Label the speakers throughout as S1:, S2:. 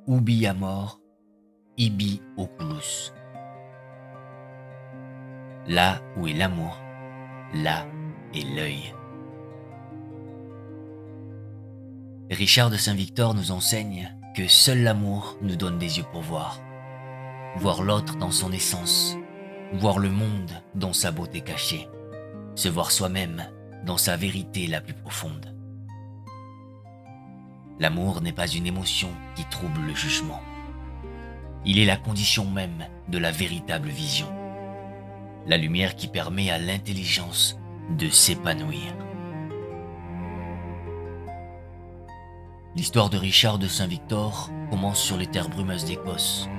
S1: Ubi amor, ibi oculus. Là où est l'amour, là est l'œil. Richard de Saint-Victor nous enseigne que seul l'amour nous donne des yeux pour voir. Voir l'autre dans son essence, voir le monde dans sa beauté cachée, se voir soi-même dans sa vérité la plus profonde. L'amour n'est pas une émotion qui trouble le jugement. Il est la condition même de la véritable vision. La lumière qui permet à l'intelligence de s'épanouir. L'histoire de Richard de Saint-Victor commence sur les terres brumeuses d'Écosse,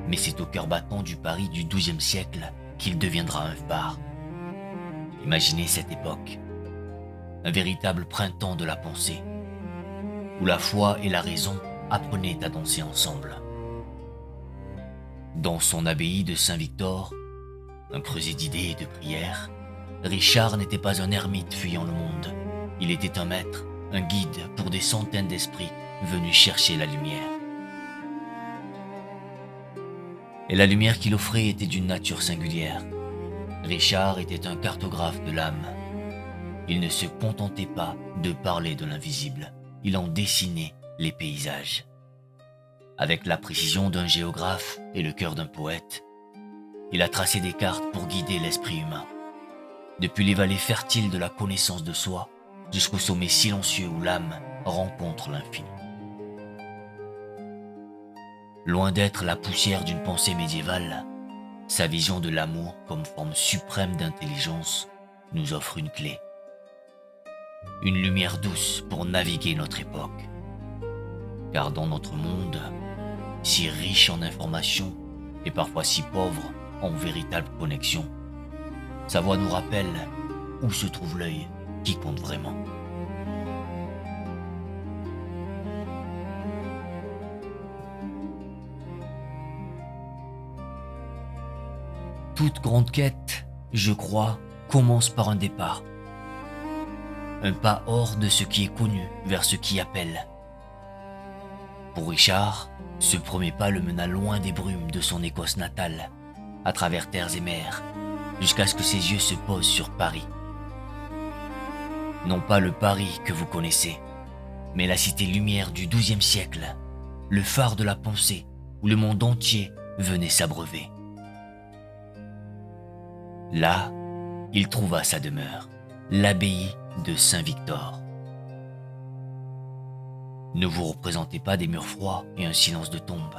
S1: mais c'est au cœur battant du Paris du XIIe siècle qu'il deviendra un phare. Imaginez cette époque, un véritable printemps de la pensée, où la foi et la raison apprenaient à danser ensemble. Dans son abbaye de Saint-Victor, un creuset d'idées et de prières, Richard n'était pas un ermite fuyant le monde. Il était un maître, un guide pour des centaines d'esprits venus chercher la lumière. Et la lumière qu'il offrait était d'une nature singulière. Richard était un cartographe de l'âme. Il ne se contentait pas de parler de l'invisible, il en dessinait les paysages. Avec la précision d'un géographe et le cœur d'un poète, il a tracé des cartes pour guider l'esprit humain. Depuis les vallées fertiles de la connaissance de soi, jusqu'au sommet silencieux où l'âme rencontre l'infini. Loin d'être la poussière d'une pensée médiévale, sa vision de l'amour comme forme suprême d'intelligence nous offre une clé. Une lumière douce pour naviguer notre époque. Car dans notre monde, si riche en informations et parfois si pauvre en véritable connexion, sa voix nous rappelle où se trouve l'œil qui compte vraiment. Toute grande quête, je crois, commence par un départ. Un pas hors de ce qui est connu vers ce qui appelle. Pour Richard, ce premier pas le mena loin des brumes de son Écosse natale, à travers terres et mers, jusqu'à ce que ses yeux se posent sur Paris. Non pas le Paris que vous connaissez, mais la cité lumière du XIIe siècle, le phare de la pensée où le monde entier venait s'abreuver. Là, il trouva sa demeure, l'abbaye de Saint-Victor. Ne vous représentez pas des murs froids et un silence de tombe.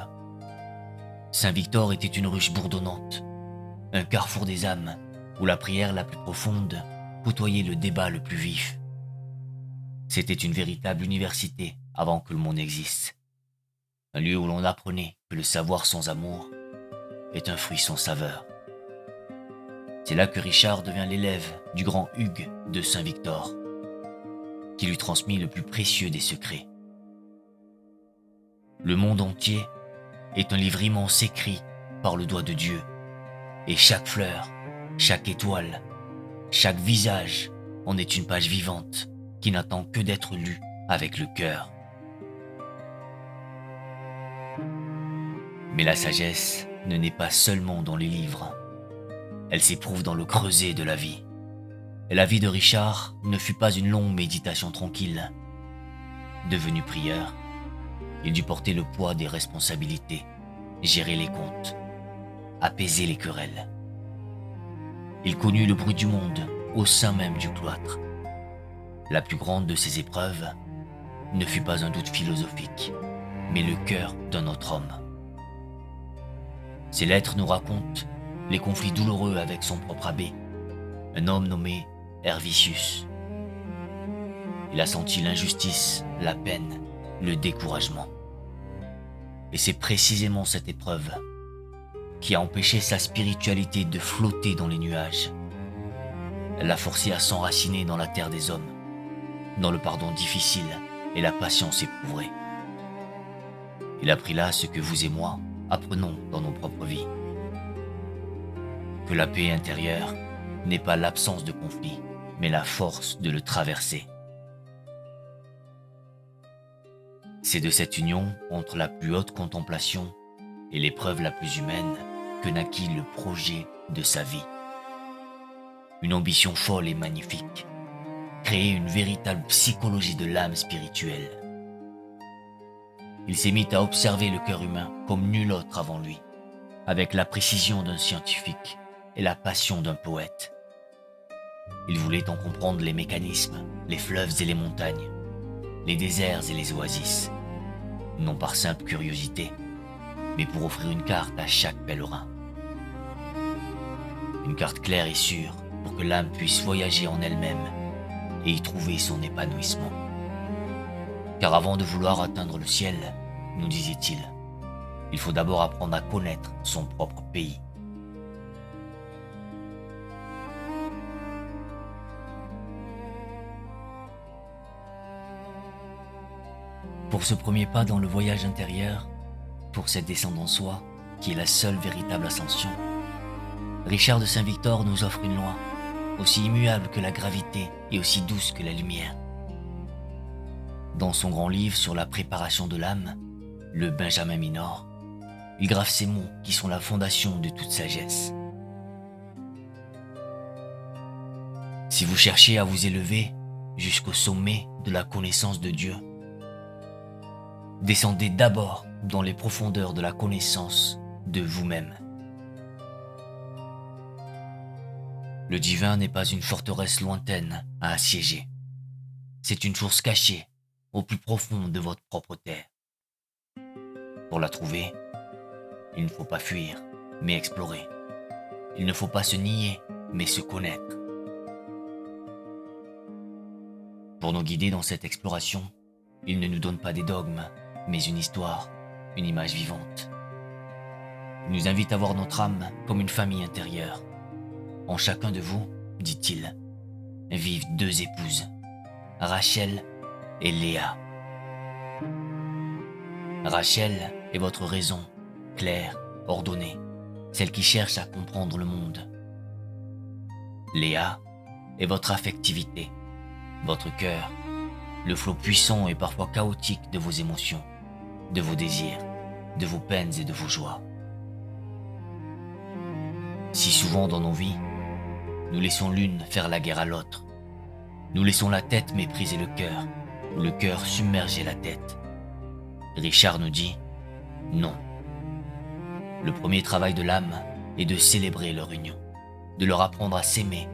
S1: Saint-Victor était une ruche bourdonnante, un carrefour des âmes où la prière la plus profonde côtoyait le débat le plus vif. C'était une véritable université avant que le monde existe. Un lieu où l'on apprenait que le savoir sans amour est un fruit sans saveur. C'est là que Richard devient l'élève du grand Hugues de Saint-Victor, qui lui transmit le plus précieux des secrets. Le monde entier est un livre immense écrit par le doigt de Dieu, et chaque fleur, chaque étoile, chaque visage en est une page vivante qui n'attend que d'être lue avec le cœur. Mais la sagesse ne naît pas seulement dans les livres. Elle s'éprouve dans le creuset de la vie. Et la vie de Richard ne fut pas une longue méditation tranquille. Devenu prieur, il dut porter le poids des responsabilités, gérer les comptes, apaiser les querelles. Il connut le bruit du monde au sein même du cloître. La plus grande de ses épreuves ne fut pas un doute philosophique, mais le cœur d'un autre homme. Ses lettres nous racontent les conflits douloureux avec son propre abbé, un homme nommé Hervisius. Il a senti l'injustice, la peine, le découragement. Et c'est précisément cette épreuve qui a empêché sa spiritualité de flotter dans les nuages. Elle l'a forcé à s'enraciner dans la terre des hommes, dans le pardon difficile et la patience éprouvée. Il a appris là ce que vous et moi apprenons dans nos propres vies. Que la paix intérieure n'est pas l'absence de conflit, mais la force de le traverser. C'est de cette union entre la plus haute contemplation et l'épreuve la plus humaine que naquit le projet de sa vie. Une ambition folle et magnifique, créer une véritable psychologie de l'âme spirituelle. Il s'est mis à observer le cœur humain comme nul autre avant lui, avec la précision d'un scientifique et la passion d'un poète. Il voulait en comprendre les mécanismes, les fleuves et les montagnes, les déserts et les oasis, non par simple curiosité, mais pour offrir une carte à chaque pèlerin. Une carte claire et sûre pour que l'âme puisse voyager en elle-même et y trouver son épanouissement. Car avant de vouloir atteindre le ciel, nous disait-il, il faut d'abord apprendre à connaître son propre pays. Pour ce premier pas dans le voyage intérieur, pour cette descente en soi, qui est la seule véritable ascension, Richard de Saint-Victor nous offre une loi, aussi immuable que la gravité et aussi douce que la lumière. Dans son grand livre sur la préparation de l'âme, le Benjamin Minor, il grave ces mots qui sont la fondation de toute sagesse. Si vous cherchez à vous élever jusqu'au sommet de la connaissance de Dieu, descendez d'abord dans les profondeurs de la connaissance de vous-même. Le divin n'est pas une forteresse lointaine à assiéger. C'est une source cachée au plus profond de votre propre terre. Pour la trouver, il ne faut pas fuir, mais explorer. Il ne faut pas se nier, mais se connaître. Pour nous guider dans cette exploration, il ne nous donne pas des dogmes, mais une histoire, une image vivante. Il nous invite à voir notre âme comme une famille intérieure. En chacun de vous, dit-il, vivent deux épouses, Rachel et Léa. Rachel est votre raison, claire, ordonnée, celle qui cherche à comprendre le monde. Léa est votre affectivité, votre cœur, le flot puissant et parfois chaotique de vos émotions, de vos désirs, de vos peines et de vos joies. Si souvent dans nos vies, nous laissons l'une faire la guerre à l'autre. Nous laissons la tête mépriser le cœur, ou le cœur submerger la tête. Richard nous dit non. Le premier travail de l'âme est de célébrer leur union, de leur apprendre à s'aimer,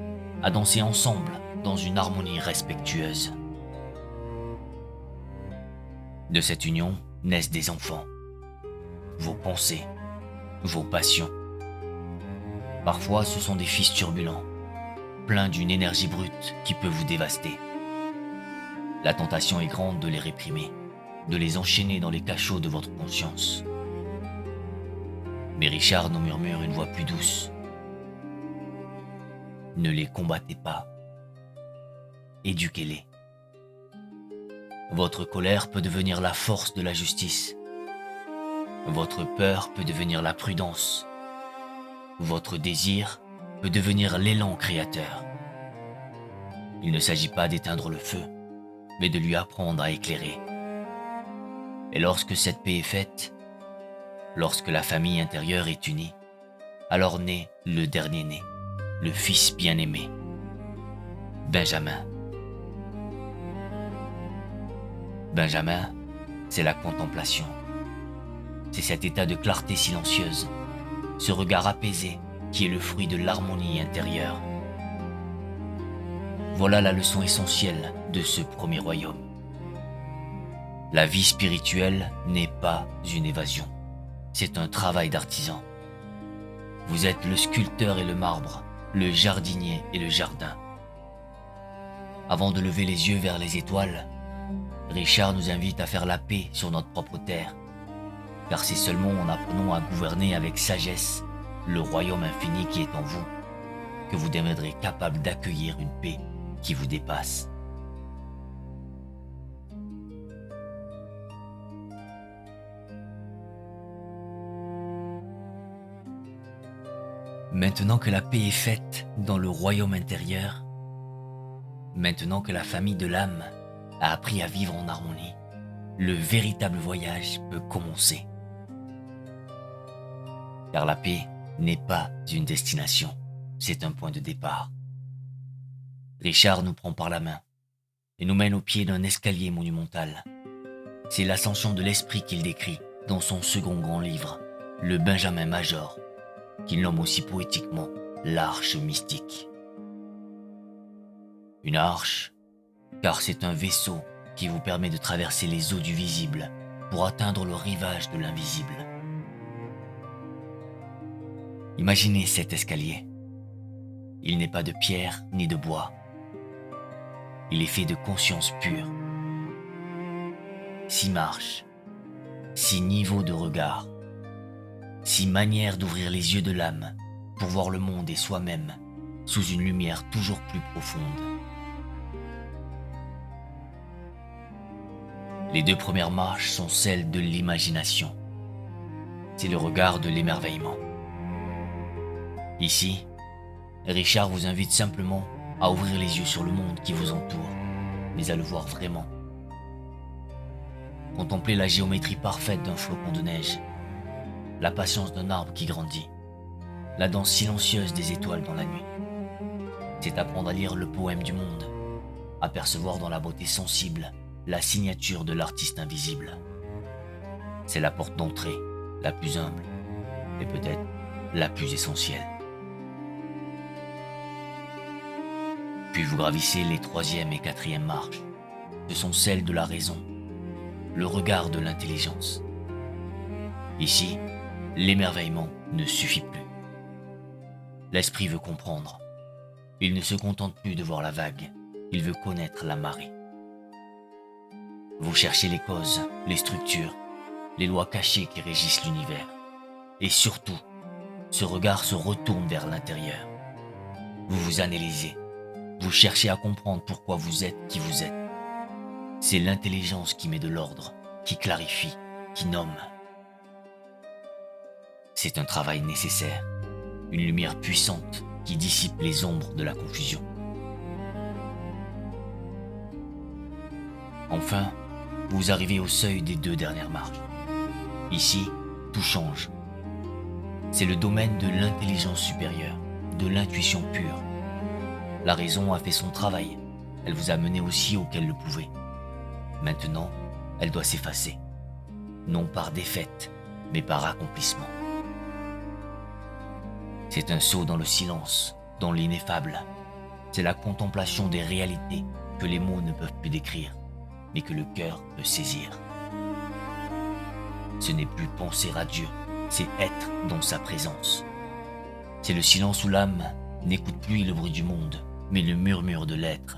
S1: à danser ensemble dans une harmonie respectueuse. De cette union naissent des enfants, vos pensées, vos passions. Parfois, ce sont des fils turbulents, pleins d'une énergie brute qui peut vous dévaster. La tentation est grande de les réprimer, de les enchaîner dans les cachots de votre conscience. Mais Richard nous murmure une voix plus douce. Ne les combattez pas. Éduquez-les. Votre colère peut devenir la force de la justice. Votre peur peut devenir la prudence. Votre désir peut devenir l'élan créateur. Il ne s'agit pas d'éteindre le feu, mais de lui apprendre à éclairer. Et lorsque cette paix est faite, lorsque la famille intérieure est unie, alors naît le dernier-né, le fils bien-aimé, Benjamin. Benjamin, c'est la contemplation. C'est cet état de clarté silencieuse, ce regard apaisé qui est le fruit de l'harmonie intérieure. Voilà la leçon essentielle de ce premier royaume. La vie spirituelle n'est pas une évasion, c'est un travail d'artisan. Vous êtes le sculpteur et le marbre, le jardinier et le jardin. Avant de lever les yeux vers les étoiles, Richard nous invite à faire la paix sur notre propre terre, car c'est seulement en apprenant à gouverner avec sagesse le royaume infini qui est en vous que vous deviendrez capable d'accueillir une paix qui vous dépasse. Maintenant que la paix est faite dans le royaume intérieur, maintenant que la famille de l'âme a appris à vivre en harmonie, le véritable voyage peut commencer. Car la paix n'est pas une destination, c'est un point de départ. Richard nous prend par la main et nous mène au pied d'un escalier monumental. C'est l'ascension de l'esprit qu'il décrit dans son second grand livre, le Benjamin Major, qu'il nomme aussi poétiquement l'arche mystique. Une arche, car c'est un vaisseau qui vous permet de traverser les eaux du visible pour atteindre le rivage de l'invisible. Imaginez cet escalier. Il n'est pas de pierre ni de bois. Il est fait de conscience pure. 6 marches, 6 niveaux de regard, 6 manières d'ouvrir les yeux de l'âme pour voir le monde et soi-même sous une lumière toujours plus profonde. Les 2 premières marches sont celles de l'imagination. C'est le regard de l'émerveillement. Ici, Richard vous invite simplement à ouvrir les yeux sur le monde qui vous entoure, mais à le voir vraiment. Contemplez la géométrie parfaite d'un flocon de neige, la patience d'un arbre qui grandit, la danse silencieuse des étoiles dans la nuit. C'est apprendre à lire le poème du monde, à percevoir dans la beauté sensible la signature de l'artiste invisible. C'est la porte d'entrée, la plus humble, et peut-être la plus essentielle. Puis vous gravissez les 3e et 4e marches. Ce sont celles de la raison, le regard de l'intelligence. Ici, l'émerveillement ne suffit plus. L'esprit veut comprendre. Il ne se contente plus de voir la vague, il veut connaître la marée. Vous cherchez les causes, les structures, les lois cachées qui régissent l'univers. Et surtout, ce regard se retourne vers l'intérieur. Vous vous analysez. Vous cherchez à comprendre pourquoi vous êtes qui vous êtes. C'est l'intelligence qui met de l'ordre, qui clarifie, qui nomme. C'est un travail nécessaire, une lumière puissante qui dissipe les ombres de la confusion. Enfin, vous arrivez au seuil des 2 dernières marches. Ici, tout change. C'est le domaine de l'intelligence supérieure, de l'intuition pure. La raison a fait son travail. Elle vous a mené aussi où qu'elle le pouvait. Maintenant, elle doit s'effacer. Non par défaite, mais par accomplissement. C'est un saut dans le silence, dans l'ineffable. C'est la contemplation des réalités que les mots ne peuvent plus décrire, mais que le cœur peut saisir. Ce n'est plus penser à Dieu, c'est être dans sa présence. C'est le silence où l'âme n'écoute plus le bruit du monde, mais le murmure de l'être.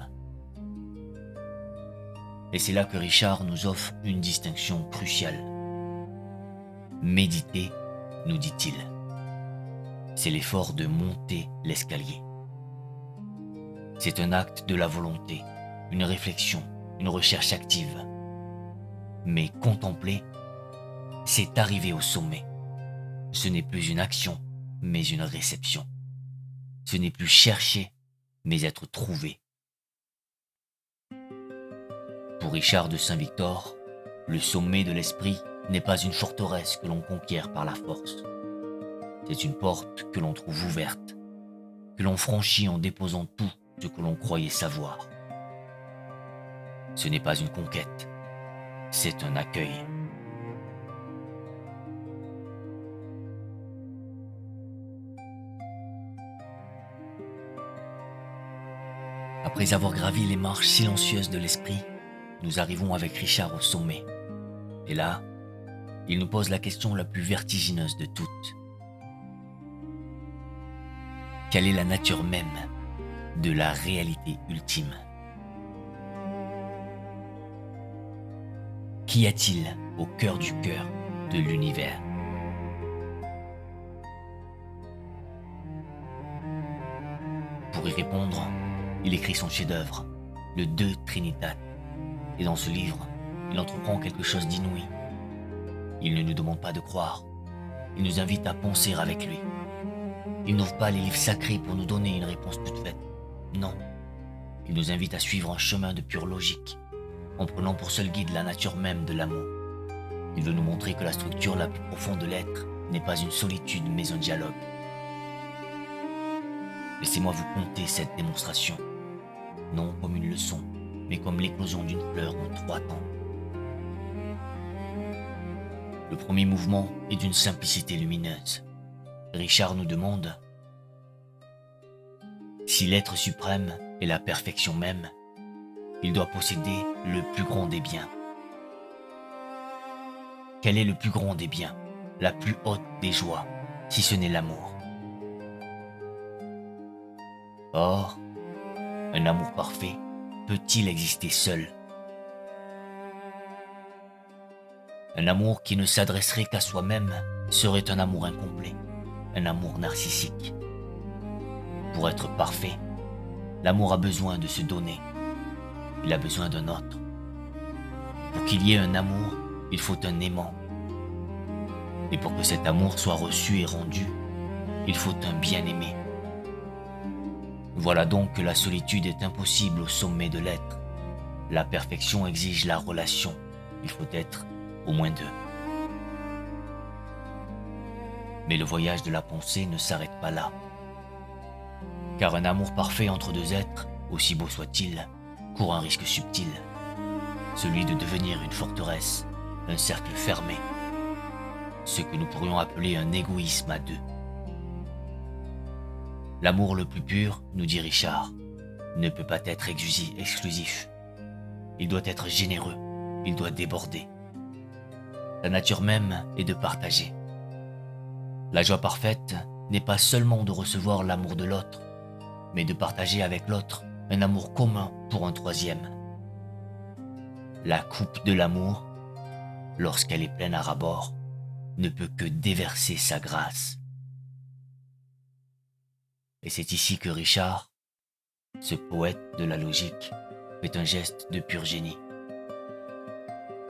S1: Et c'est là que Richard nous offre une distinction cruciale. Méditer, nous dit-il, c'est l'effort de monter l'escalier. C'est un acte de la volonté, une réflexion, une recherche active. Mais contempler, c'est arriver au sommet. Ce n'est plus une action, mais une réception. Ce n'est plus chercher, mais être trouvé. Pour Richard de Saint-Victor, le sommet de l'esprit n'est pas une forteresse que l'on conquiert par la force. C'est une porte que l'on trouve ouverte, que l'on franchit en déposant tout ce que l'on croyait savoir. Ce n'est pas une conquête, c'est un accueil. Après avoir gravi les marches silencieuses de l'esprit, nous arrivons avec Richard au sommet. Et là, il nous pose la question la plus vertigineuse de toutes. Quelle est la nature même de la réalité ultime? Qu'y a-t-il au cœur du cœur de l'univers? Pour y répondre, il écrit son chef-d'œuvre, le De Trinitate. Et dans ce livre, il entreprend quelque chose d'inouï. Il ne nous demande pas de croire, il nous invite à penser avec lui. Il n'ouvre pas les livres sacrés pour nous donner une réponse toute faite. Non, il nous invite à suivre un chemin de pure logique, en prenant pour seul guide la nature même de l'amour. Il veut nous montrer que la structure la plus profonde de l'être n'est pas une solitude mais un dialogue. Laissez-moi vous conter cette démonstration, non comme une leçon, mais comme l'éclosion d'une fleur en 3 temps. Le premier mouvement est d'une simplicité lumineuse. Richard nous demande si l'être suprême est la perfection même, il doit posséder le plus grand des biens. Quel est le plus grand des biens, la plus haute des joies, si ce n'est l'amour? Or, un amour parfait peut-il exister seul? Un amour qui ne s'adresserait qu'à soi-même serait un amour incomplet, un amour narcissique. Pour être parfait, l'amour a besoin de se donner. Il a besoin d'un autre. Pour qu'il y ait un amour, il faut un aimant. Et pour que cet amour soit reçu et rendu, il faut un bien-aimé. Voilà donc que la solitude est impossible au sommet de l'être. La perfection exige la relation. Il faut être au moins 2. Mais le voyage de la pensée ne s'arrête pas là. Car un amour parfait entre 2 êtres, aussi beau soit-il, court un risque subtil, celui de devenir une forteresse, un cercle fermé, ce que nous pourrions appeler un égoïsme à 2. L'amour le plus pur, nous dit Richard, ne peut pas être exclusif. Il doit être généreux, il doit déborder. La nature même est de partager. La joie parfaite n'est pas seulement de recevoir l'amour de l'autre, mais de partager avec l'autre un amour commun pour un 3e. La coupe de l'amour, lorsqu'elle est pleine à ras-bord, ne peut que déverser sa grâce. Et c'est ici que Richard, ce poète de la logique, fait un geste de pur génie.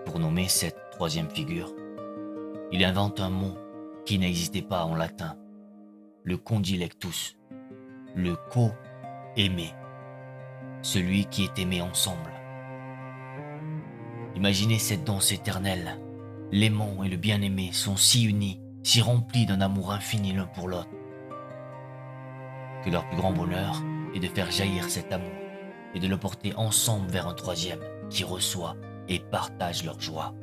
S1: Pour nommer cette 3e figure, il invente un mot qui n'existait pas en latin, le condilectus, le co-aimé, celui qui est aimé ensemble. Imaginez cette danse éternelle. L'aimant et le bien-aimé sont si unis, si remplis d'un amour infini l'un pour l'autre, que leur plus grand bonheur est de faire jaillir cet amour et de le porter ensemble vers un 3e qui reçoit et partage leur joie.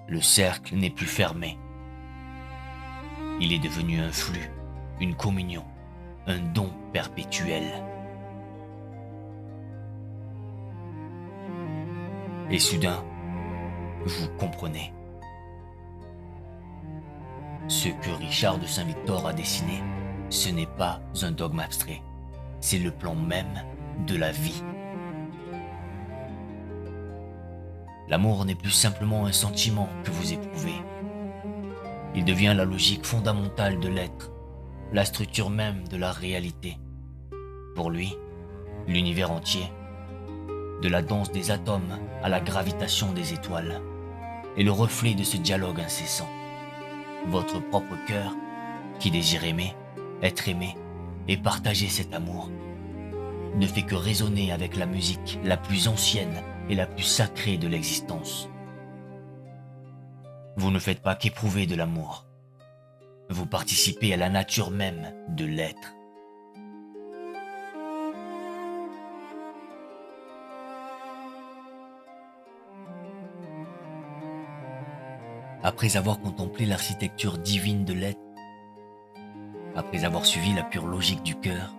S1: Le cercle n'est plus fermé. Il est devenu un flux, une communion, un don perpétuel. Et soudain, vous comprenez. Ce que Richard de Saint-Victor a dessiné, ce n'est pas un dogme abstrait, c'est le plan même de la vie. L'amour n'est plus simplement un sentiment que vous éprouvez. Il devient la logique fondamentale de l'être, la structure même de la réalité. Pour lui, l'univers entier, de la danse des atomes à la gravitation des étoiles, est le reflet de ce dialogue incessant. Votre propre cœur, qui désire aimer, être aimé et partager cet amour, ne fait que résonner avec la musique la plus ancienne et la plus sacrée de l'existence. Vous ne faites pas qu'éprouver de l'amour. Vous participez à la nature même de l'être. Après avoir contemplé l'architecture divine de l'être, après avoir suivi la pure logique du cœur,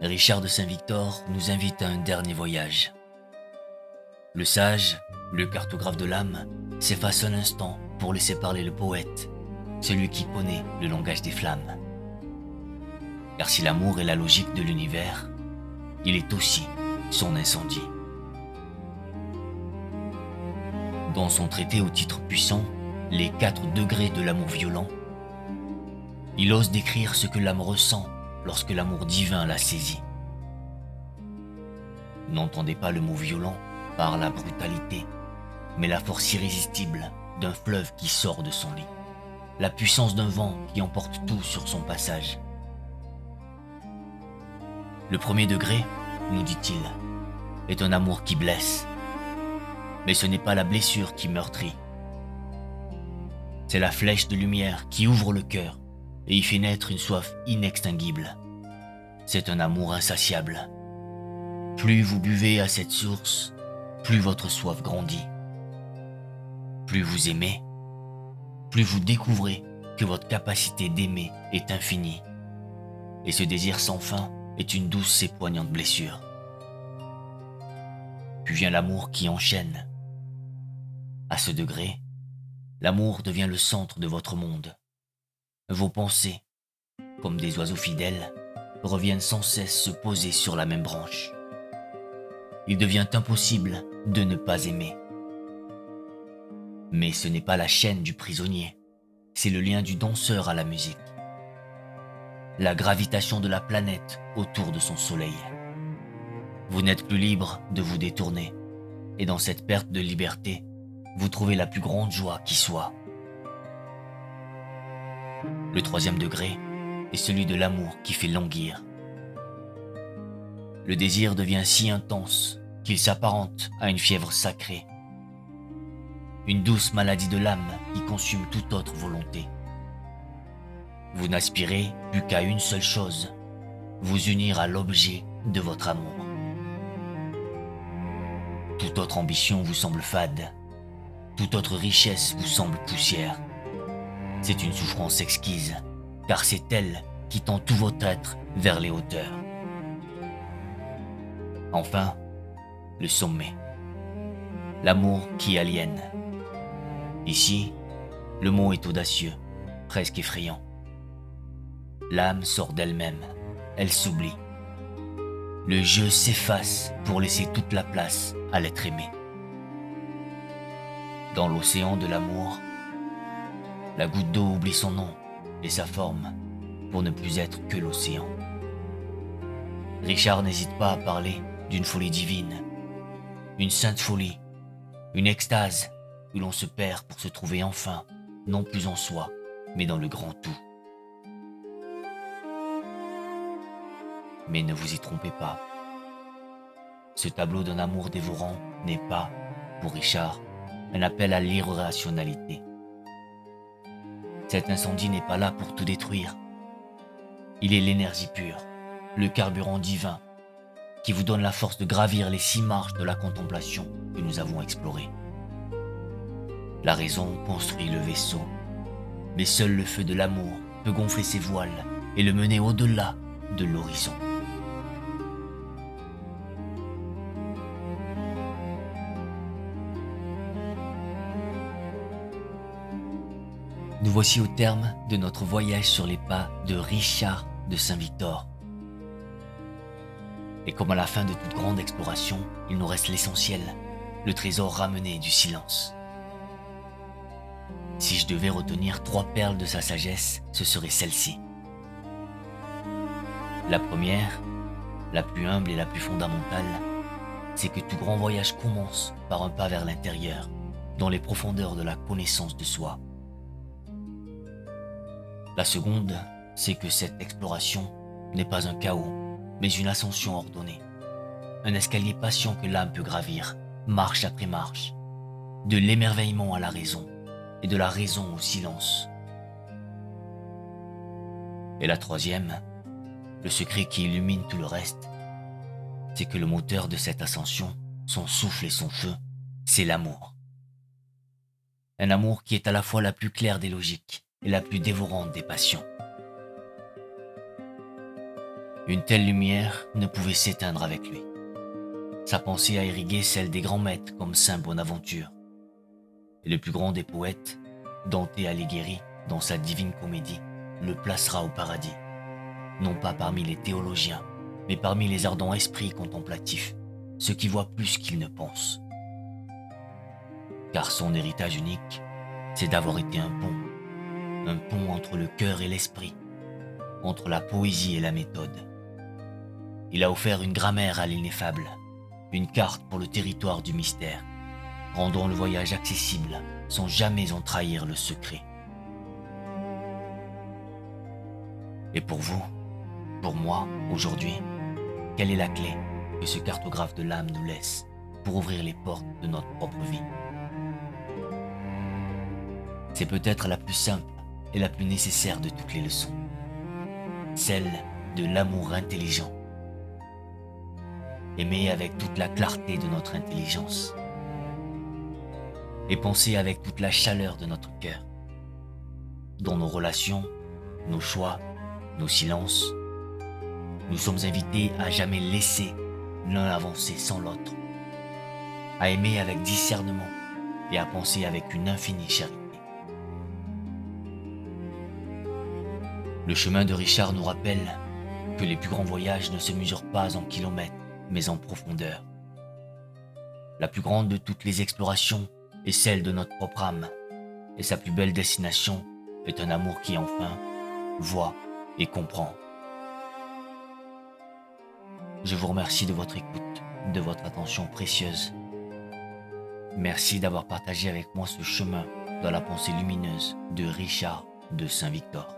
S1: Richard de Saint-Victor nous invite à un dernier voyage. Le sage, le cartographe de l'âme, s'efface un instant pour laisser parler le poète, celui qui connaît le langage des flammes. Car si l'amour est la logique de l'univers, il est aussi son incendie. Dans son traité au titre puissant, Les 4 degrés de l'amour violent, il ose décrire ce que l'âme ressent lorsque l'amour divin la saisit. N'entendez pas le mot violent par la brutalité, mais la force irrésistible d'un fleuve qui sort de son lit, la puissance d'un vent qui emporte tout sur son passage. Le 1er degré, nous dit-il, est un amour qui blesse. Mais ce n'est pas la blessure qui meurtrit. C'est la flèche de lumière qui ouvre le cœur et y fait naître une soif inextinguible. C'est un amour insatiable. Plus vous buvez à cette source, plus votre soif grandit. Plus vous aimez, plus vous découvrez que votre capacité d'aimer est infinie. Et ce désir sans fin est une douce et poignante blessure. Puis vient l'amour qui enchaîne. À ce degré, l'amour devient le centre de votre monde. Vos pensées, comme des oiseaux fidèles, reviennent sans cesse se poser sur la même branche. Il devient impossible de ne pas aimer. Mais ce n'est pas la chaîne du prisonnier, c'est le lien du danseur à la musique. La gravitation de la planète autour de son soleil. Vous n'êtes plus libre de vous détourner, et dans cette perte de liberté, vous trouvez la plus grande joie qui soit. Le troisième degré est celui de l'amour qui fait languir. Le désir devient si intense qu'il s'apparente à une fièvre sacrée. Une douce maladie de l'âme qui consume toute autre volonté. Vous n'aspirez plus qu'à une seule chose, vous unir à l'objet de votre amour. Toute autre ambition vous semble fade, toute autre richesse vous semble poussière. C'est une souffrance exquise, car c'est elle qui tend tout votre être vers les hauteurs. Enfin, le sommet. L'amour qui aliène. Ici, le mot est audacieux, presque effrayant. L'âme sort d'elle-même, elle s'oublie. Le je s'efface pour laisser toute la place à l'être aimé. Dans l'océan de l'amour, la goutte d'eau oublie son nom et sa forme pour ne plus être que l'océan. Richard n'hésite pas à parler d'une folie divine, une sainte folie, une extase où l'on se perd pour se trouver enfin, non plus en soi, mais dans le grand tout. Mais ne vous y trompez pas. Ce tableau d'un amour dévorant n'est pas, pour Richard, un appel à l'irrationalité. Cet incendie n'est pas là pour tout détruire. Il est l'énergie pure, le carburant divin, qui vous donne la force de gravir les 6 marches de la contemplation que nous avons explorées. La raison construit le vaisseau, mais seul le feu de l'amour peut gonfler ses voiles et le mener au-delà de l'horizon. Nous voici au terme de notre voyage sur les pas de Richard de Saint-Victor. Et comme à la fin de toute grande exploration, il nous reste l'essentiel, le trésor ramené du silence. Si je devais retenir 3 perles de sa sagesse, ce serait celle-ci. La première, la plus humble et la plus fondamentale, c'est que tout grand voyage commence par un pas vers l'intérieur, dans les profondeurs de la connaissance de soi. La seconde, c'est que cette exploration n'est pas un chaos, mais une ascension ordonnée. Un escalier patient que l'âme peut gravir, marche après marche, de l'émerveillement à la raison, et de la raison au silence. Et la troisième, le secret qui illumine tout le reste, c'est que le moteur de cette ascension, son souffle et son feu, c'est l'amour. Un amour qui est à la fois la plus claire des logiques et la plus dévorante des passions. Une telle lumière ne pouvait s'éteindre avec lui. Sa pensée a irrigué celle des grands maîtres comme saint Bonaventure. Et le plus grand des poètes, Dante Alighieri, dans sa Divine Comédie, le placera au paradis. Non pas parmi les théologiens, mais parmi les ardents esprits contemplatifs, ceux qui voient plus qu'ils ne pensent. Car son héritage unique, c'est d'avoir été un pont entre le cœur et l'esprit, entre la poésie et la méthode. Il a offert une grammaire à l'ineffable, une carte pour le territoire du mystère, rendant le voyage accessible sans jamais en trahir le secret. Et pour vous, pour moi, aujourd'hui, quelle est la clé, que ce cartographe de l'âme nous laisse pour ouvrir les portes de notre propre vie. C'est peut-être la plus simple et la plus nécessaire de toutes les leçons, celle de l'amour intelligent. Aimer avec toute la clarté de notre intelligence et penser avec toute la chaleur de notre cœur, dans nos relations, nos choix, nos silences. Nous sommes invités à jamais laisser l'un avancer sans l'autre, à aimer avec discernement et à penser avec une infinie charité. Le chemin de Richard nous rappelle que les plus grands voyages ne se mesurent pas en kilomètres, mais en profondeur. La plus grande de toutes les explorations est celle de notre propre âme, et sa plus belle destination est un amour qui enfin voit et comprend. Je vous remercie de votre écoute, de votre attention précieuse. Merci d'avoir partagé avec moi ce chemin dans la pensée lumineuse de Richard de Saint-Victor.